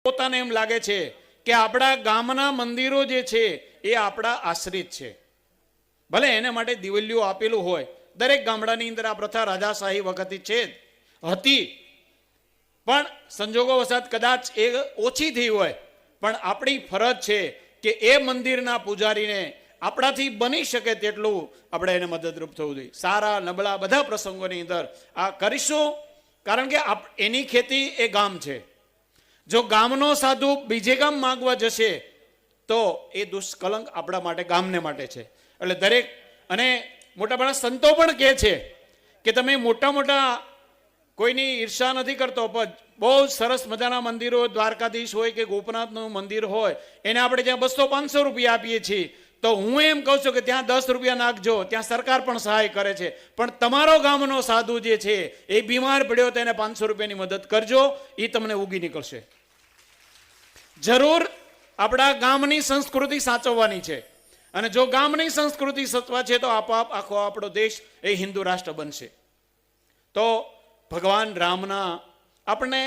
પોતાને એમ લાગે છે કે આપણા ગામના મંદિરો જે છે એ આપણા આશ્રિત છે. ભલે એને માટે દિવલિયું આપેલું હોય, દરેક ગામડાની અંદર આ પ્રથા રાજાશાહી વખતે છે હતી, પણ સંજોગો વસાત કદાચ એ ઓછી થઈ હોય, પણ આપણી ફરજ છે કે એ મંદિરના પૂજારીને આપણાથી બની શકે તેટલું આપણે એને મદદરૂપ થવું જોઈએ. સારા નબળા બધા પ્રસંગોની અંદર આ કરીશું, કારણ કે એની ખેતી એ ગામ છે. જો ગામનો સાધુ બીજે ગામ માંગવા જશે તો એ દુષ્કલંક આપણા માટે, ગામને માટે છે. એટલે દરેક, અને મોટા મોટા સંતો પણ કહે છે કે તમે મોટા મોટા કોઈની ઈર્ષા નથી કરતો, પણ બહુ સરસ મજાના મંદિરો, દ્વારકાધીશ હોય કે ગોપનાથનું મંદિર હોય, એને આપણે જ્યાં 200-500 રૂપિયા આપીએ છીએ, તો હું એમ કહું છું કે ત્યાં 10 રૂપિયા નાખજો, ત્યાં સરકાર પણ સહાય કરે છે. પણ તમારો ગામનો સાધુ જે છે એ બીમાર પડ્યો તો એને 500 રૂપિયાની મદદ કરજો, એ તમને ઉગી નીકળશે. જરૂર આપણા ગામની સંસ્કૃતિ સાચવવાની છે, અને જો ગામની સંસ્કૃતિ સચવા છે તો આપોઆપ આખો આપણો દેશ એ હિન્દુ રાષ્ટ્ર બનશે. તો ભગવાન રામના આપણને